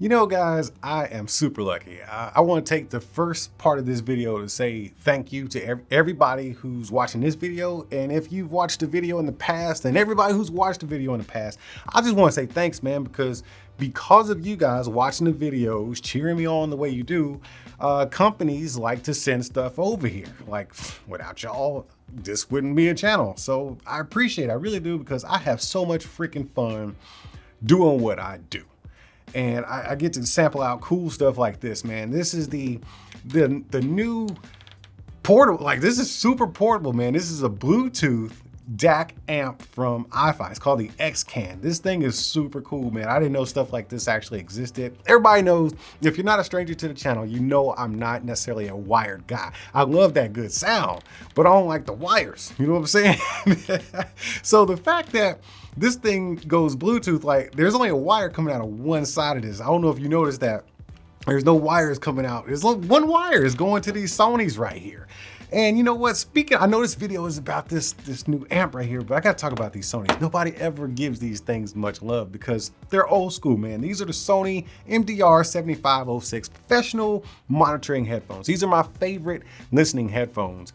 You know, guys, I am super lucky. I want to take the first part of this video to say thank you to everybody who's watching this video. And if you've watched the video in the past and everybody who's watched the video in the past, I just want to say thanks, man, because of you guys watching the videos, cheering me on the way you do, companies like to send stuff over here. Like, without y'all, this wouldn't be a channel. So I appreciate it. I really do, because I have so much freaking fun doing what I do. And I get to sample out cool stuff like this, man. This is the new portable, like this is super portable, man. This is a Bluetooth DAC amp from iFi. It's called the xCAN. This thing is super cool, man. I didn't know stuff like this actually existed. Everybody knows, if you're not a stranger to the channel, you know I'm not necessarily a wired guy. I love that good sound, but I don't like the wires. You know what I'm saying? So the fact that this thing goes Bluetooth, like there's only a wire coming out of one side of this. I don't know if you noticed that. There's no wires coming out. There's one wire is going to these Sonys right here. And you know what? Speaking, I know this video is about this new amp right here, but I gotta talk about these Sonys. Nobody ever gives these things much love because they're old school, man. These are the Sony MDR7506 professional monitoring headphones. These are my favorite listening headphones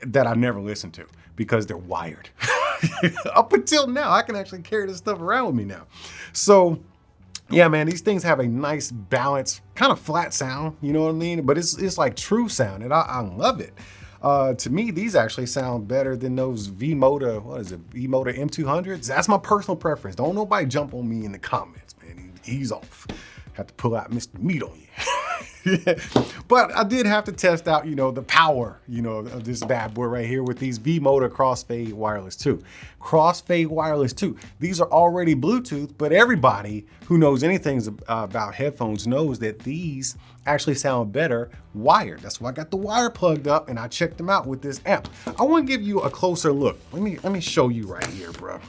that I never listen to because they're wired. Up until now, I can actually carry this stuff around with me now. So yeah, man, these things have a nice balanced, kind of flat sound, you know what I mean? But it's like true sound, and I love it. To me, these actually sound better than those V-Moda, what is it, V-Moda M200s? That's my personal preference. Don't nobody jump on me in the comments, man. Ease off. Have to pull out Mr. Meat on you. Yeah. But I did have to test out, you know, the power, you know, of this bad boy right here with these V-Moda Crossfade Wireless 2. Crossfade Wireless 2. These are already Bluetooth, but everybody who knows anything about headphones knows that these actually sound better wired. That's why I got the wire plugged up and I checked them out with this amp. I want to give you a closer look. Let me show you right here, bro.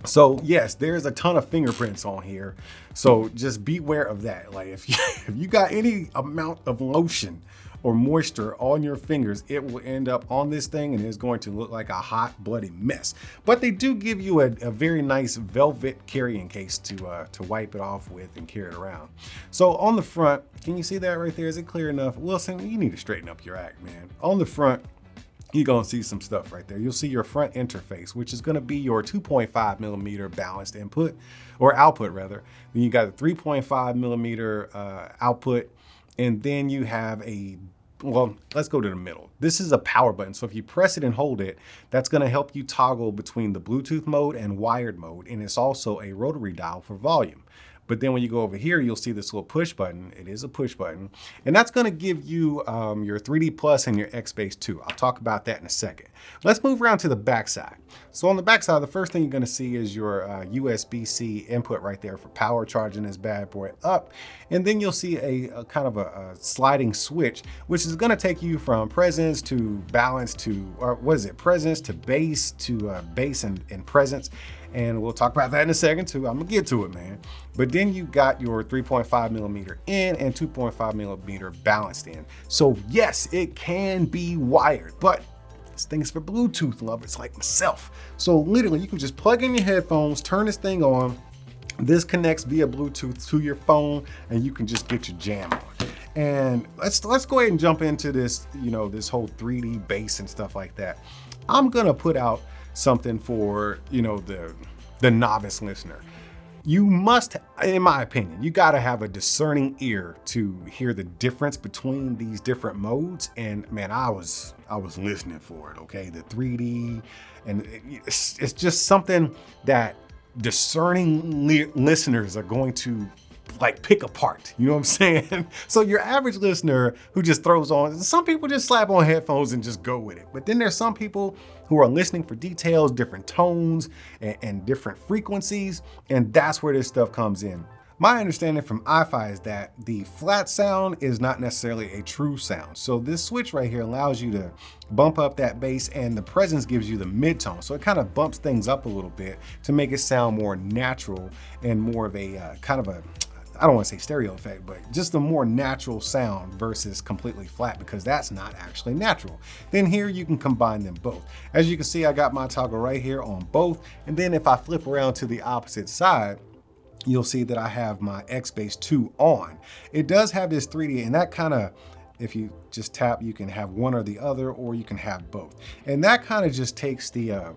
So yes, there's a ton of fingerprints on here. So just beware of that. Like if you got any amount of lotion or moisture on your fingers, it will end up on this thing and it's going to look like a hot, bloody mess. But they do give you a very nice velvet carrying case to wipe it off with and carry it around. So on the front, can you see that right there? Is it clear enough? Wilson, you need to straighten up your act, man. On the front, you're gonna see some stuff right there. You'll see your front interface, which is gonna be your 2.5 millimeter balanced input, or output rather. Then you got a 3.5 millimeter output, and then you have well, let's go to the middle. This is a power button. So if you press it and hold it, that's gonna help you toggle between the Bluetooth mode and wired mode. And it's also a rotary dial for volume. But then when you go over here, you'll see this little push button. It is a push button. And that's gonna give you your 3D Plus and your XBass 2. I'll talk about that in a second. Let's move around to the backside. So on the backside, the first thing you're gonna see is your USB-C input right there for power, charging this bad boy up. And then you'll see a kind of a sliding switch, which is gonna take you from presence to balance to, or what is it? Presence to bass to bass and presence. And we'll talk about that in a second too. I'm gonna get to it, man. But then you got your 3.5 millimeter in and 2.5 millimeter balanced in. So yes, it can be wired, but this thing's for Bluetooth lovers like myself. So literally you can just plug in your headphones, turn this thing on. This connects via Bluetooth to your phone and you can just get your jam on. And let's go ahead and jump into this, you know, this whole 3D bass and stuff like that. I'm gonna put out something for, you know, the novice listener. You must, in my opinion, you got to have a discerning ear to hear the difference between these different modes. And man, I was listening for it. Okay, the 3D, and it's just something that discerning listeners are going to like pick apart, you know what I'm saying? So your average listener who just throws on, some people just slap on headphones and just go with it. But then there's some people who are listening for details, different tones and different frequencies. And that's where this stuff comes in. My understanding from iFi is that the flat sound is not necessarily a true sound. So this switch right here allows you to bump up that bass, and the presence gives you the mid-tone. So it kind of bumps things up a little bit to make it sound more natural and more of a kind of a, I don't want to say stereo effect, but just a more natural sound versus completely flat, because that's not actually natural. Then here you can combine them both. As you can see, I got my toggle right here on both. And then if I flip around to the opposite side, you'll see that I have my XBase 2 on. It does have this 3D, and that kind of, if you just tap, you can have one or the other, or you can have both. And that kind of just takes the,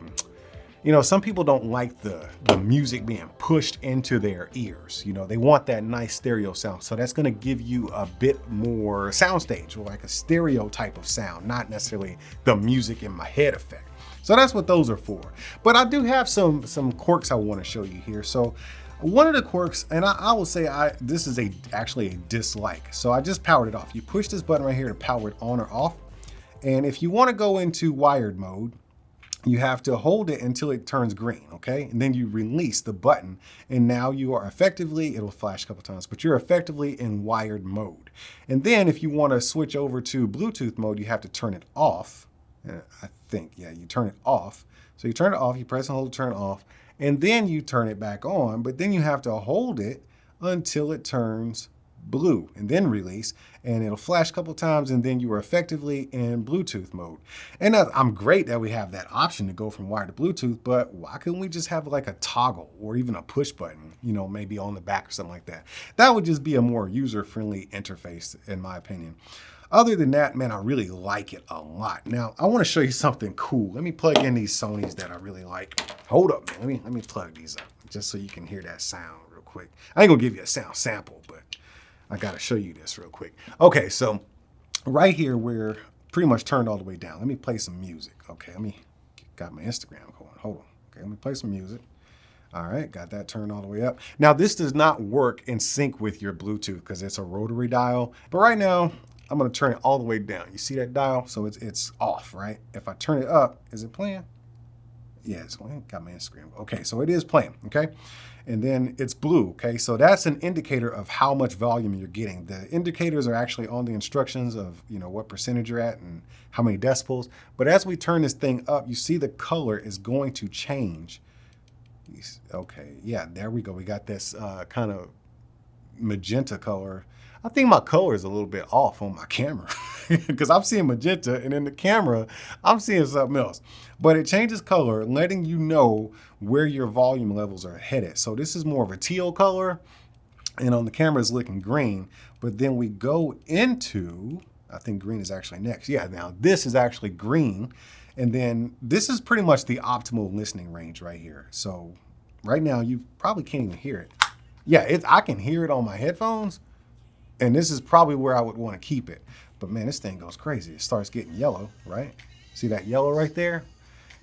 you know, some people don't like the music being pushed into their ears. You know, they want that nice stereo sound. So that's gonna give you a bit more soundstage, or like a stereo type of sound, not necessarily the music in my head effect. So that's what those are for. But I do have some quirks I wanna show you here. So one of the quirks, and I will say this is actually a dislike. So I just powered it off. You push this button right here to power it on or off. And if you want to go into wired mode, you have to hold it until it turns green, okay? And then you release the button, and now you are effectively, it'll flash a couple times, but you're effectively in wired mode. And then if you want to switch over to Bluetooth mode, you have to turn it off. I think, yeah, you turn it off. So you turn it off, you press and hold to turn it off, and then you turn it back on, but then you have to hold it until it turns blue and then release, and it'll flash a couple times, and then you are effectively in Bluetooth mode. And I'm great that we have that option to go from wired to Bluetooth, but why couldn't we just have like a toggle or even a push button, you know, maybe on the back or something like that? That would just be a more user-friendly interface, in my opinion. Other than that, man, I really like it a lot. Now, I want to show you something cool. Let me plug in these Sonys that I really like. Hold up, man. Let me plug these up just so you can hear that sound real quick. I ain't gonna give you a sound sample, but I gotta show you this real quick. Okay, so right here, we're pretty much turned all the way down. Let me play some music. Okay, got my Instagram going. Hold on. Okay, let me play some music. All right, got that turned all the way up. Now, this does not work in sync with your Bluetooth because it's a rotary dial. But right now, I'm gonna turn it all the way down. You see that dial? So it's off, right? If I turn it up, is it playing? Yeah, it's playing. Got my Instagram. Okay, so it is playing, okay? And then it's blue, okay? So that's an indicator of how much volume you're getting. The indicators are actually on the instructions of, you know, what percentage you're at and how many decibels. But as we turn this thing up, you see the color is going to change. Okay, yeah, there we go. We got this kind of magenta color. I think my color is a little bit off on my camera because I'm seeing magenta, and in the camera, I'm seeing something else. But it changes color, letting you know where your volume levels are headed. So this is more of a teal color, and on the camera it's looking green. But then we go into, I think green is actually next. Yeah, now this is actually green. And then this is pretty much the optimal listening range right here. So right now you probably can't even hear it. Yeah, I can hear it on my headphones. And this is probably where I would want to keep it. But man, this thing goes crazy. It starts getting yellow, right? See that yellow right there?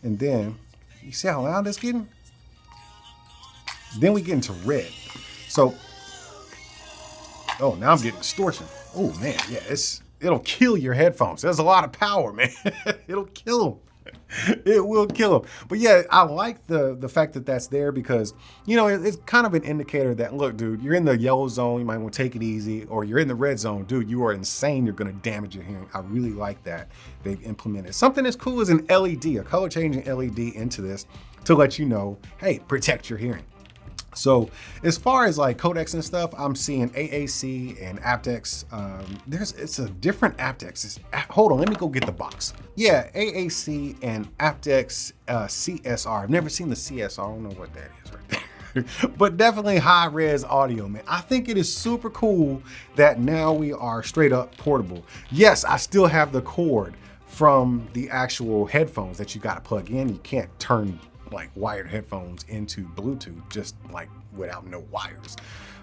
And then, you see how loud it's getting? Then we get into red. So, oh, now I'm getting distortion. Oh man, yeah, it'll kill your headphones. There's a lot of power, man. It'll kill them. It will kill them. But yeah, I like the fact that that's there because, you know, it's kind of an indicator that, look, dude, you're in the yellow zone, you might want to take it easy, or you're in the red zone, dude, you are insane, you're going to damage your hearing. I really like that they've implemented something as cool as an LED, a color changing LED into this to let you know, hey, protect your hearing. So as far as like codecs and stuff, I'm seeing AAC and aptX. It's a different aptX. Hold on, let me go get the box. Yeah, AAC and aptX CSR. I've never seen the CSR. I don't know what that is right there. But definitely high res audio, man. I think it is super cool that now we are straight up portable. Yes, I still have the cord from the actual headphones that you got to plug in. You can't turn like wired headphones into Bluetooth just like without no wires.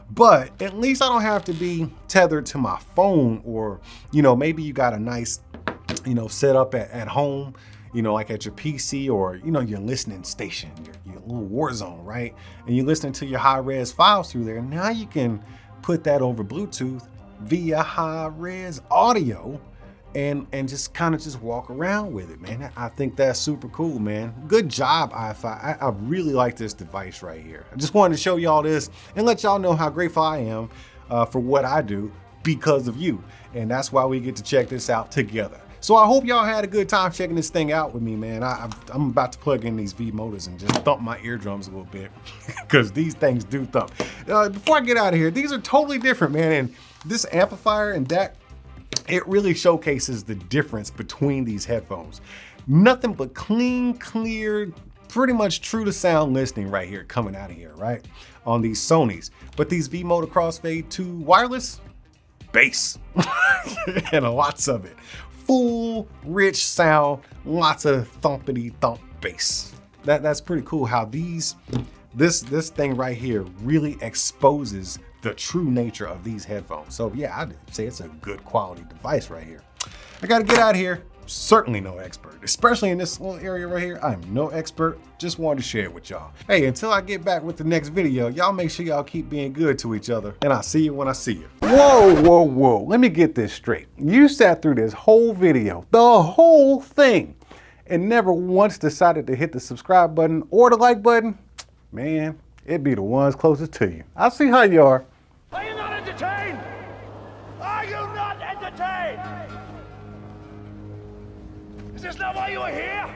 But at least I don't have to be tethered to my phone, or, you know, maybe you got a nice, you know, setup at home, you know, like at your PC, or, you know, your listening station, your little war zone, right? And you're listening to your high res files through there. Now you can put that over Bluetooth via high res audio and just kind of just walk around with it, man. I think that's super cool, man. Good job, iFi. I really like this device right here. I just wanted to show y'all this and let y'all know how grateful I am for what I do because of you. And that's why we get to check this out together. So I hope y'all had a good time checking this thing out with me, man. I'm about to plug in these V motors and just thump my eardrums a little bit because these things do thump. Before I get out of here, these are totally different, man. And this amplifier and DAC, it really showcases the difference between these headphones. Nothing but clean, clear, pretty much true to sound listening right here, coming out of here, right? On these Sonys. But these V-Motor Crossfade 2 wireless, bass. And lots of it. Full, rich sound, lots of thumpity thump bass. That's pretty cool how this thing right here really exposes the true nature of these headphones. So yeah, I'd say it's a good quality device right here. I gotta get out of here. Certainly no expert, especially in this little area right here. I'm no expert, just wanted to share it with y'all. Hey, until I get back with the next video, y'all make sure y'all keep being good to each other, and I'll see you when I see you. Whoa, let me get this straight. You sat through this whole video, the whole thing, and never once decided to hit the subscribe button or the like button? Man, it'd be the ones closest to you. I'll see how you are. Are you not entertained? Are you not entertained? Is this not why you are here?